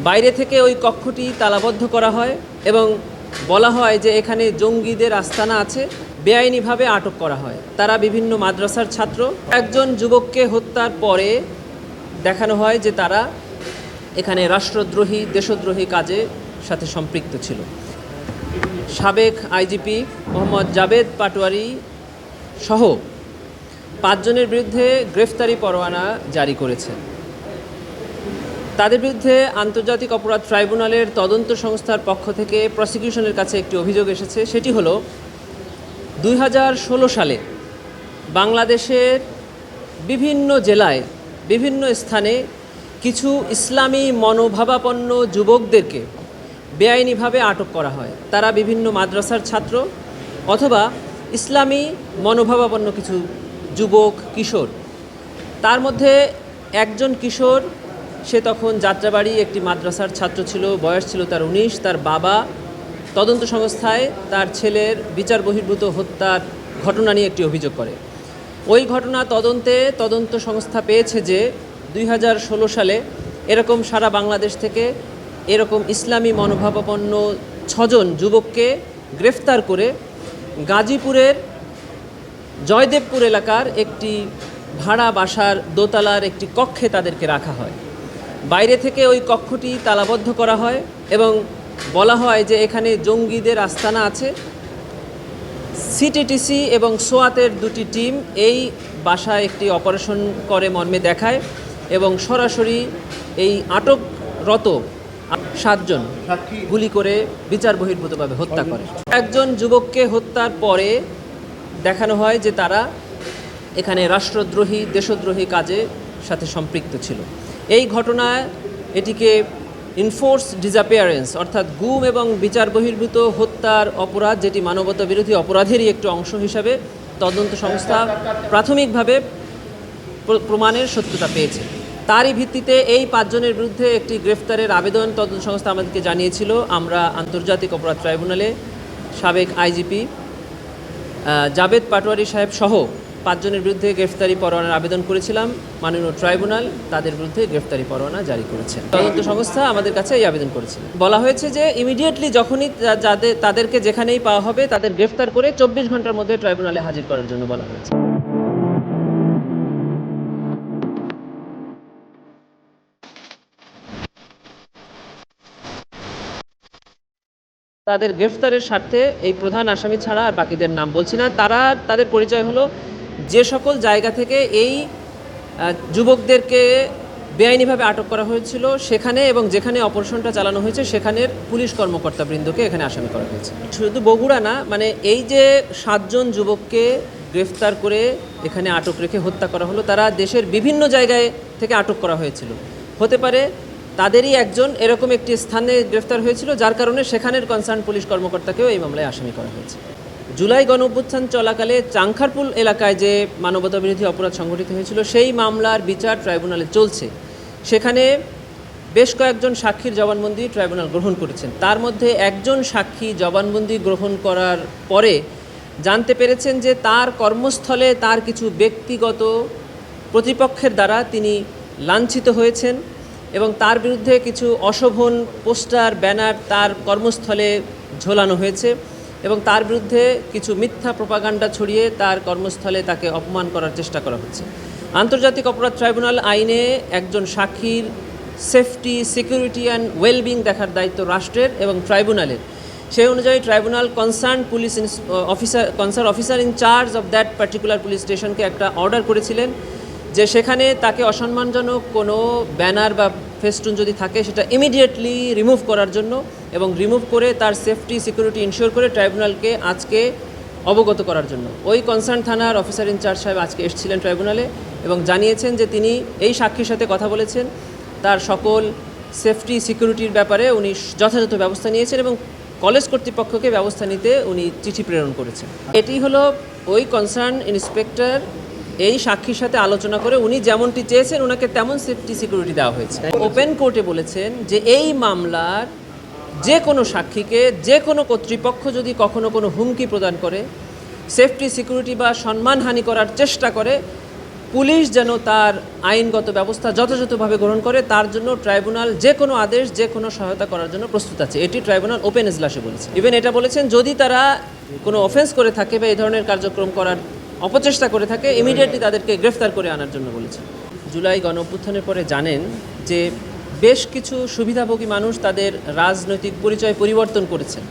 বাইরে থেকে ওই কক্ষটি তালাবদ্ধ করা হয় এবং বলা হয় যে এখানে জঙ্গিদের আস্তানা আছে। বেআইনিভাবে আটক করা হয়। তারা বিভিন্ন মাদ্রাসার ছাত্র। একজন যুবককে হত্যার পরে দেখানো হয় যে তারা এখানে রাষ্ট্রদ্রোহী দেশদ্রোহী কাজে সাথে সম্পৃক্ত ছিল। সাবেক আইজিপি মোহাম্মদ জাবেদ পাটোয়ারি সহ 5 জনের বিরুদ্ধে গ্রেফতারি পরোয়ানা জারি করেছে। তাদের বিরুদ্ধে আন্তর্জাতিক অপরাধ ট্রাইব্যুনালের তদন্ত সংস্থার পক্ষ থেকে প্রসিকিউশনের কাছে একটি অভিযোগ এসেছে। সেটি হলো 2016 সালে বাংলাদেশের বিভিন্ন জেলায় বিভিন্ন স্থানে কিছু ইসলামী মনোভাবাপন্ন যুবকদেরকে বেআইনিভাবে আটক করা হয়। তারা বিভিন্ন মাদ্রাসার ছাত্র অথবা ইসলামী মনোভাবাপন্ন কিছু যুবক কিশোর। তার মধ্যে একজন কিশোর, সে তখন যাত্রাবাড়ি একটি মাদ্রাসার ছাত্র ছিল, বয়স ছিল তার 19। তার বাবা তদন্ত সংস্থায় তার ছেলের বিচার বহির্ভূত হত্যার ঘটনা নিয়ে একটি অভিযোগ করে। ওই ঘটনা তদন্ত সংস্থা পেয়েছে যে 2016 সালে এরকম সারা বাংলাদেশ থেকে এরকম ইসলামী মনোভাবাপন্ন 6 জন যুবককে গ্রেফতার করে গাজীপুরের জয়দেবপুর এলাকার একটি ভাড়া বাসার দোতলার একটি কক্ষে তাদেরকে রাখা হয়। বাইরে থেকে ওই কক্ষটি তালাবদ্ধ করা হয় এবং বলা হয় যে এখানে জঙ্গিদের আস্তানা আছে। সিটিটিসি এবং সোয়াতের 2টি টিম এই বাসায় একটি অপারেশন করে মর্মে দেখায় এবং সরাসরি এই আটকরত 7 জন গুলি করে বিচার বহির্ভূতভাবে হত্যা করে। একজন যুবককে হত্যার পরে দেখানো হয় যে তারা এখানে রাষ্ট্রদ্রোহী দেশদ্রোহী কাজে সাথে সম্পৃক্ত ছিল। এই ঘটনায় এটিকে ইনফোর্সড ডিসঅ্যাপিয়ারেন্স অর্থাৎ গুম এবং বিচার বহির্ভূত হত্যার অপরাধ, যেটি মানবতা বিরোধী অপরাধেরই একটি অংশ হিসাবে তদন্ত সংস্থা প্রাথমিকভাবে প্রমাণের সত্যতা পেয়েছে। তারই ভিত্তিতে এই 5 জনের বিরুদ্ধে একটি গ্রেফতারের আবেদন তদন্ত সংস্থা আমাদেরকে জানিয়েছিল। আমরা আন্তর্জাতিক অপরাধ ট্রাইব্যুনালে সাবেক আইজিপি জাবেদ পাটোয়ারি সাহেব সহ 5 জনের বিরুদ্ধে গ্রেফতারি পরোয়ানার আবেদন করেছিলাম। মাননীয় ট্রাইব্যুনাল তাদের বিরুদ্ধে গ্রেফতারি পরোয়ানা জারি করেছে। তদন্ত সংস্থা আমাদের কাছে এই আবেদন করেছিল। বলা হয়েছে যে ইমিডিয়েটলি যখনই তাদেরকে যেখানেই পাওয়া হবে তাদের গ্রেফতার করে 24 ঘন্টার মধ্যে ট্রাইব্যুনালে হাজির করার জন্য বলা হয়েছে। তাদের গ্রেফতারের স্বার্থে এই প্রধান আসামি ছাড়া আর বাকিদের নাম বলছি না। তাদের পরিচয় হলো যে সকল জায়গা থেকে এই যুবকদেরকে বেআইনিভাবে আটক করা হয়েছিল সেখানে এবং যেখানে অপারেশনটা চালানো হয়েছে সেখানের পুলিশ কর্মকর্তাবৃন্দকে এখানে আসামি করা হয়েছে। শুধু বগুড়া না, মানে এই যে 7 জন যুবককে গ্রেফতার করে এখানে আটক রেখে হত্যা করা হলো, তারা দেশের বিভিন্ন জায়গায় থেকে আটক করা হয়েছিল। হতে পারে তাদেরই একজন এরকম একটি স্থানে গ্রেফতার হয়েছিল, যার কারণে সেখানের কনসার্ন পুলিশ কর্মকর্তাকেও এই মামলায় আসামি করা হয়েছে। জুলাই গণঅভ্যুত্থান চলাকালে চাংখারপুল এলাকায় যে মানবতা বিরোধী অপরাধ সংঘটিত হয়েছিল সেই মামলার বিচার ট্রাইব্যুনালে চলছে। সেখানে বেশ কয়েকজন সাক্ষীর জবানবন্দি ট্রাইব্যুনাল গ্রহণ করেছেন। তার মধ্যে একজন সাক্ষী জবানবন্দি গ্রহণ করার পরে জানতে পেরেছেন যে তার কর্মস্থলে তার কিছু ব্যক্তিগত প্রতিপক্ষের দ্বারা তিনি লাঞ্ছিত হয়েছেন এবং তার বিরুদ্ধে কিছু অশোভন পোস্টার ব্যানার তার কর্মস্থলে ঝোলানো হয়েছে এবং তার বিরুদ্ধে কিছু মিথ্যা প্রোপাগান্ডা ছড়িয়ে তার কর্মস্থলে তাকে অপমান করার চেষ্টা করা হচ্ছে। আন্তর্জাতিক অপরাধ ট্রাইব্যুনাল আইনে একজন সাক্ষীর সেফটি, সিকিউরিটি অ্যান্ড ওয়েলবিং দেখার দায়িত্ব রাষ্ট্রের এবং ট্রাইব্যুনালের। সেই অনুযায়ী tribunal concern officer in charge of that particular police স্টেশনকে একটা অর্ডার করেছিলেন যে সেখানে তাকে অসম্মানজনক কোনো ব্যানার বা ফেস্টুন যদি থাকে সেটা ইমিডিয়েটলি রিমুভ করার জন্য এবং রিমুভ করে তার সেফটি সিকিউরিটি ইনশিওর করে ট্রাইব্যুনালকে আজকে অবগত করার জন্য ওই কনসার্ন থানার অফিসার ইনচার্জ সাহেব আজকে এসেছিলেন ট্রাইব্যুনালে এবং জানিয়েছেন যে তিনি এই সাক্ষীর সাথে কথা বলেছেন, তার সকল সেফটি সিকিউরিটির ব্যাপারে উনি যথাযথ ব্যবস্থা নিয়েছেন এবং কলেজ কর্তৃপক্ষকে ব্যবস্থা নিতে উনি চিঠি প্রেরণ করেছেন। এটি হলো ওই কনসার্ন ইন্সপেক্টর এই সাক্ষীর সাথে আলোচনা করে উনি যেমনটি চেয়েছেন ওনাকে তেমন সেফটি সিকিউরিটি দেওয়া হয়েছে। ওপেন কোর্টে বলেছেন যে এই মামলার যে কোনো সাক্ষীকে যে কোনো কর্তৃপক্ষ যদি কখনো কোনো হুমকি প্রদান করে, সেফটি সিকিউরিটি বা সম্মানহানি করার চেষ্টা করে, পুলিশ যেন তার আইনগত ব্যবস্থা যথাযথভাবে গ্রহণ করে তার জন্য ট্রাইব্যুনাল যে কোনো আদেশ যে কোনো সহায়তা করার জন্য প্রস্তুত আছে, এটি ট্রাইব্যুনাল ওপেন এজলাসে বলেছে। ইভেন এটা বলেছেন যদি তারা কোনো অফেন্স করে থাকে বা এই ধরনের কার্যক্রম করার অপচেষ্টা করে থাকে ইমিডিয়েটলি তাদেরকে গ্রেফতার করে আনার জন্য বলেছে। জুলাই গণঅভ্যুত্থানের পরে জানেন যে বেশ কিছু সুবিধাভোগী মানুষ তাদের রাজনৈতিক পরিচয় পরিবর্তন করেছেন,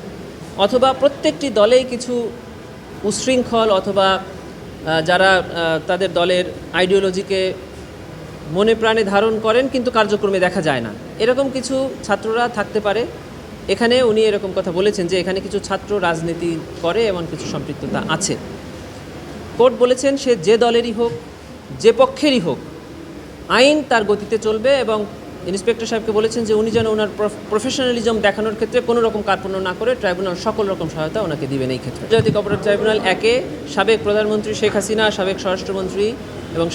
অথবা প্রত্যেকটি দলেই কিছু উশৃঙ্খল অথবা যারা তাদের দলের আইডিওলজিকে মনে প্রাণে ধারণ করেন কিন্তু কার্যক্রমে দেখা যায় না, এরকম কিছু ছাত্ররা থাকতে পারে। এখানে উনি এরকম কথা বলেছেন যে এখানে কিছু ছাত্র রাজনীতি করে এমন কিছু সম্পৃক্ততা আছে। কোর্ট বলেছেন সে যে দলেরই হোক যে পক্ষেরই হোক আইন তার গতিতে চলবে, এবং ইন্সপেক্টর সাহেবকে বলেছেন যে উনি যেন ওনার প্রফেশনালিজম দেখানোর ক্ষেত্রে কোনো রকম কার্পণ্য না করে ট্রাইব্যুনাল সকল রকম সহায়তা ওনাকে দিবেন এই ক্ষেত্রে। আন্তর্জাতিক অপরাধ ট্রাইব্যুনাল 1-এ সাবেক প্রধানমন্ত্রী শেখ হাসিনা, সাবেক স্বরাষ্ট্রমন্ত্রী এবং